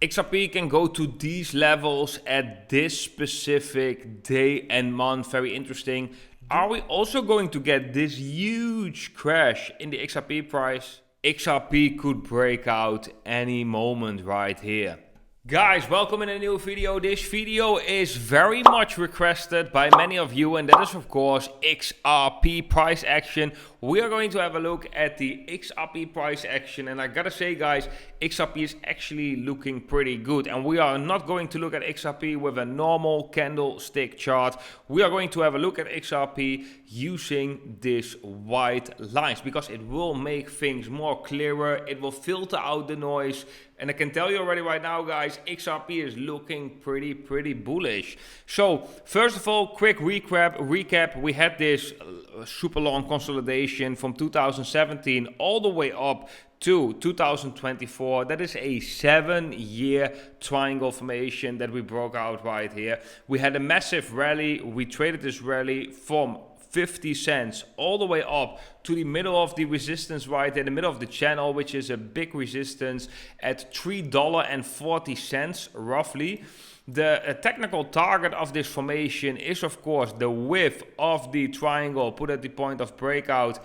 XRP can go to these levels at this specific day and month. Very interesting. Are we also going to get this huge crash in the XRP price? XRP could break out any moment right here. Guys, welcome in a new video. This video is very much requested by many of you, and that is of course XRP price action. We are going to have a look at the XRP price action, and I gotta say guys, XRP is actually looking pretty good, and we are not going to look at XRP with a normal candlestick chart. We are going to have a look at XRP using these white lines because it will make things more clearer. It will filter out the noise. And I can tell you already right now, guys, XRP is looking pretty bullish. So, first of all, quick recap. We had this super long consolidation from 2017 all the way up to 2024. That is a 7-year triangle formation that we broke out right here. We had a massive rally. We traded this rally from 50 cents all the way up to the middle of the resistance right in the middle of the channel, which is a big resistance at $3.40 roughly. The technical target of this formation is of course the width of the triangle put at the point of breakout.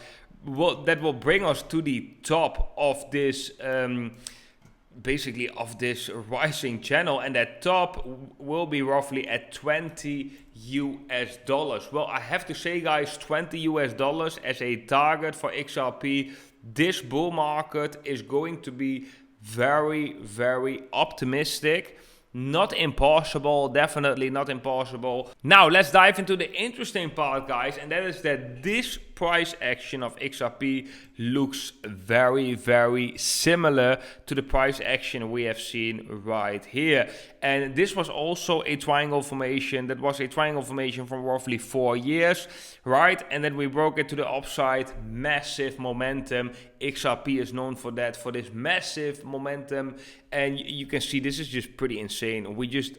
That will bring us to the top of this basically of this rising channel, and that top will be roughly at $20 US. Well, I have to say guys, $20 US as a target for XRP. This bull market is going to be very optimistic. Not impossible, definitely not impossible. Now let's dive into the interesting part guys, and that is that this price action of XRP looks very similar to the price action we have seen right here. And this was also a triangle formation. That was a triangle formation from roughly 4 years, right? And then we broke it to the upside. Massive momentum. XRP is known for that, for this massive momentum. And you can see this is just pretty insane. We just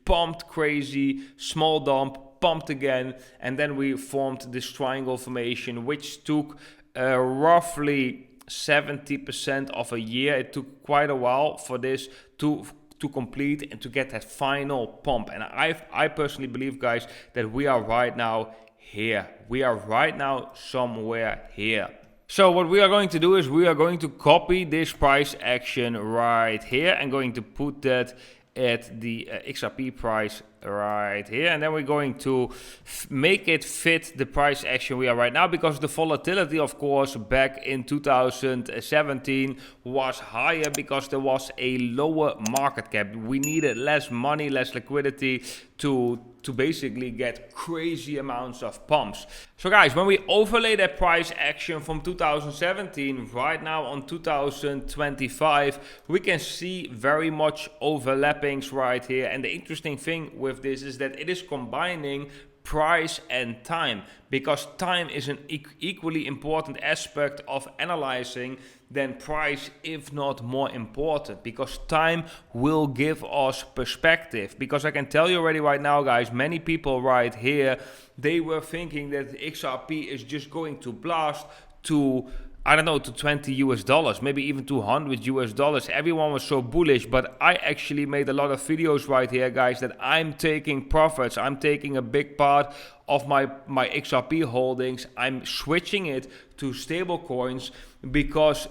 pumped crazy, small dump, pumped again, and then we formed this triangle formation, which took roughly 70% of a year. It took quite a while for this to complete and to get that final pump. And I personally believe guys that we are right now here. We are right now somewhere here. So what we are going to do is we are going to copy this price action right here and going to put that at the XRP price right here, and then we're going to make it fit the price action we are right now, because the volatility of course back in 2017 was higher because there was a lower market cap. We needed less money, less liquidity to basically get crazy amounts of pumps. So guys, when we overlay that price action from 2017 right now on 2025, we can see very much overlappings right here. And the interesting thing with this is that it is combining price and time, because time is an equally important aspect of analyzing than price, if not more important, because time will give us perspective. Because I can tell you already right now guys, many people right here, they were thinking that XRP is just going to blast to, I don't know, to $20 US, maybe even $200 US. Everyone was so bullish, but I actually made a lot of videos right here, guys, that I'm taking profits. I'm taking a big part of my XRP holdings. I'm switching it to stable coins because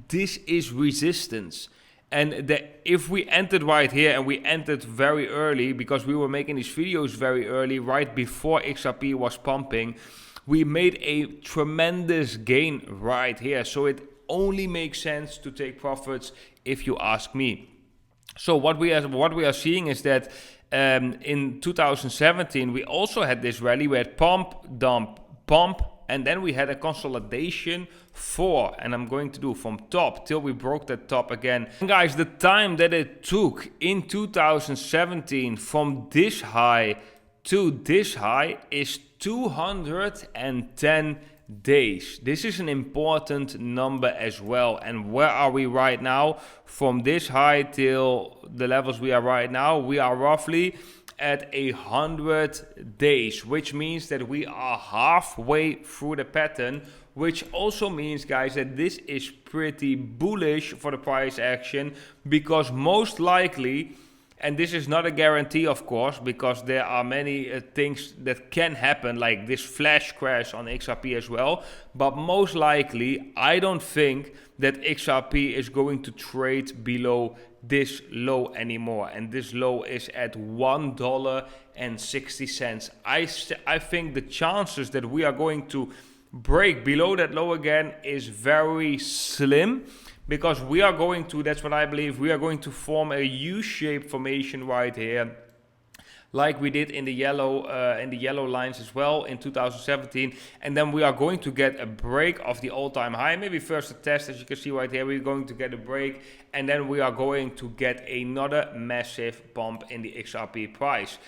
this is resistance. And if we entered right here, and we entered very early because we were making these videos very early, right before XRP was pumping, we made a tremendous gain right here. So it only makes sense to take profits if you ask me. So what we are seeing is that in 2017 we also had this rally. We had pump, dump, pump, and then we had a consolidation and I'm going to do from top till we broke that top again. And guys, the time that it took in 2017 from this high to this high is 210 days. This is an important number as well. And where are we right now? From this high till the levels we are right now, we are roughly at 100 days, which means that we are halfway through the pattern which also means, guys, that this is pretty bullish for the price action, because most likely, and this is not a guarantee, of course, because there are many things that can happen, like this flash crash on XRP as well. But most likely, I don't think that XRP is going to trade below this low anymore. And this low is at $1.60. I think the chances that we are going to break below that low again is very slim, because we are going to, that's what I believe, we are going to form a U-shaped formation right here, like we did in the yellow lines as well in 2017, and then we are going to get a break of the all-time high. Maybe first a test, as you can see right here, we're going to get a break, and then we are going to get another massive pump in the XRP price.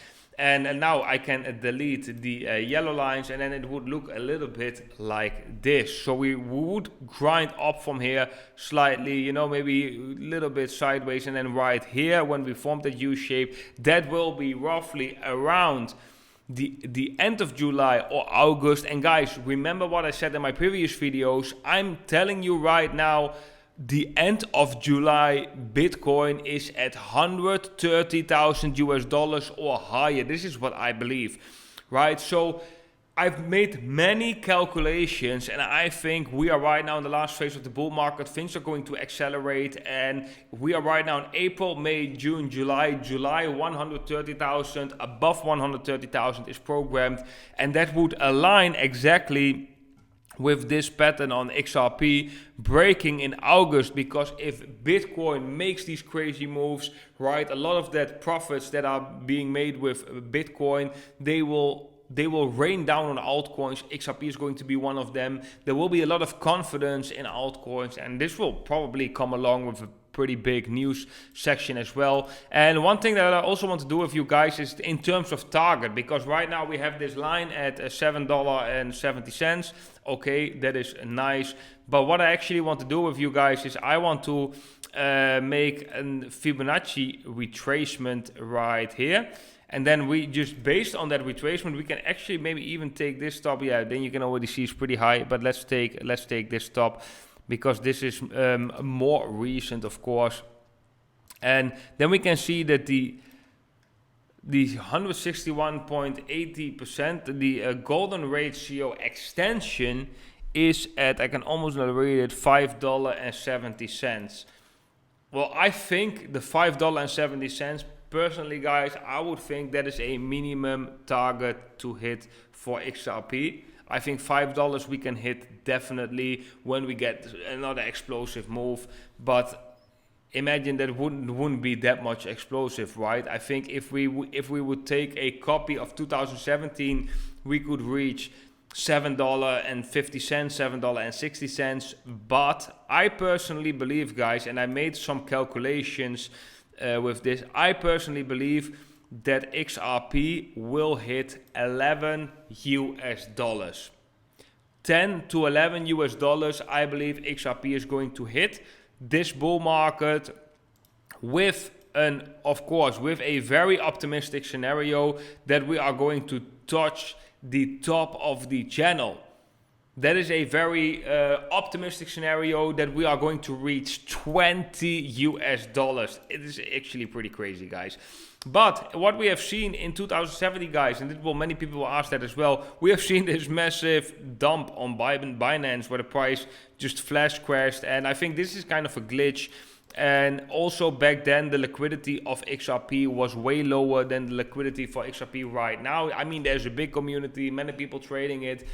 And now I can delete the yellow lines, and then it would look a little bit like this. So we would grind up from here slightly, you know, maybe a little bit sideways, and then right here, when we form the U shape, that will be roughly around the end of July or August. And guys, remember what I said in my previous videos. I'm telling you right now, the end of July, Bitcoin is at 130,000 US dollars or higher. This is what I believe, right? So I've made many calculations, and I think we are right now in the last phase of the bull market. Things are going to accelerate, and we are right now in April, May, June, July. July, 130,000, above 130,000 is programmed, and that would align exactly with this pattern on XRP breaking in August, because if Bitcoin makes these crazy moves, right, a lot of that profits that are being made with Bitcoin, they will rain down on altcoins. XRP is going to be one of them. There will be a lot of confidence in altcoins, and this will probably come along with a pretty big news section as well. And one thing that I also want to do with you guys is in terms of target, because right now we have this line at $7.70. Okay, that is nice. But what I actually want to do with you guys is I want to make a Fibonacci retracement right here. And then we just, based on that retracement, we can actually maybe even take this stop. Yeah, then you can already see it's pretty high. But let's take this stop, because this is more recent, of course. And then we can see that the 161.80%, the golden ratio extension is at, I can almost not read it, $5.70. Well, I think the $5.70, personally, guys, I would think that is a minimum target to hit for XRP. I think $5 we can hit definitely when we get another explosive move, but imagine that wouldn't be that much explosive, right? I think if we would take a copy of 2017, we could reach $7.50, $7.60. But I personally believe, guys, and I made some calculations with this, I personally believe that XRP will hit 11 US dollars. 10 to 11 US dollars, I believe XRP is going to hit this bull market with of course, with a very optimistic scenario that we are going to touch the top of the channel. That is a very optimistic scenario that we are going to reach 20 US dollars. It is actually pretty crazy, guys. But what we have seen in 2017, guys, and many people will ask that as well, we have seen this massive dump on Binance where the price just flash crashed, and I think this is kind of a glitch. And also back then the liquidity of XRP was way lower than the liquidity for XRP right now. I mean, there's a big community, many people trading it,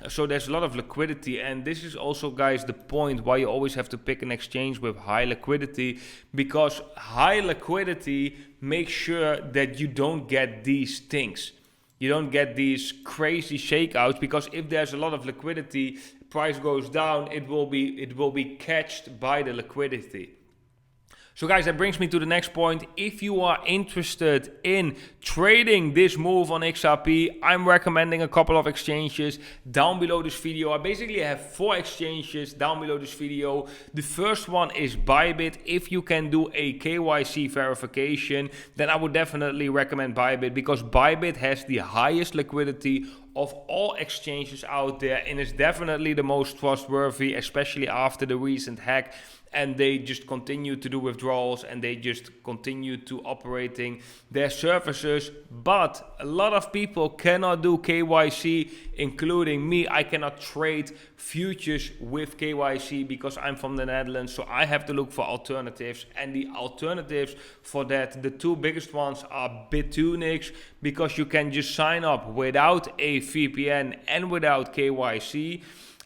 so there's a lot of liquidity. And this is also, guys, the point why you always have to pick an exchange with high liquidity, because high liquidity makes sure that you don't get these things. You don't get these crazy shakeouts, because if there's a lot of liquidity, price goes down, it will be catched by the liquidity. So guys, that brings me to the next point. If you are interested in trading this move on XRP, I'm recommending a couple of exchanges down below this video. I basically have 4 exchanges down below this video. The first one is Bybit. If you can do a KYC verification, then I would definitely recommend Bybit, because Bybit has the highest liquidity of all exchanges out there and is definitely the most trustworthy, especially after the recent hack. And they just continue to do withdrawals and they just continue to operating their services. But a lot of people cannot do KYC, including me. I cannot trade futures with KYC because I'm from the Netherlands, so I have to look for alternatives. And the alternatives for that, the 2 biggest ones are Bitunix, because you can just sign up without a VPN and without KYC.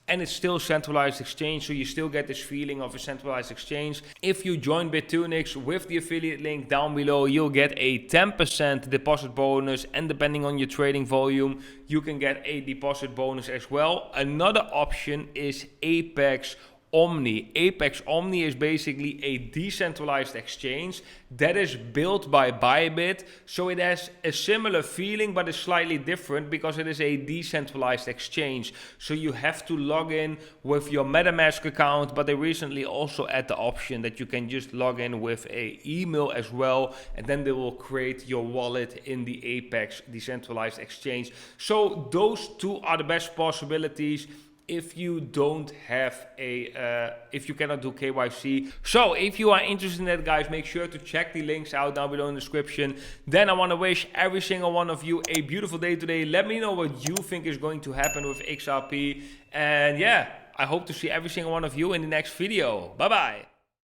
And it's still centralized exchange, so you still get this feeling of a centralized exchange. If you join Bitunix with the affiliate link down below, you'll get a 10% deposit bonus, and depending on your trading volume, you can get a deposit bonus as well. Another option is Apex Omni. Apex Omni is basically a decentralized exchange that is built by Bybit. So it has a similar feeling, but it's slightly different because it is a decentralized exchange. So you have to log in with your MetaMask account, but they recently also add the option that you can just log in with an email as well, and then they will create your wallet in the Apex decentralized exchange. So those 2 are the best possibilities if you don't have if you cannot do KYC. So if you are interested in that, guys, make sure to check the links out down below in the description. Then I want to wish every single one of you a beautiful day today. Let me know what you think is going to happen with XRP. And yeah, I hope to see every single one of you in the next video. Bye bye.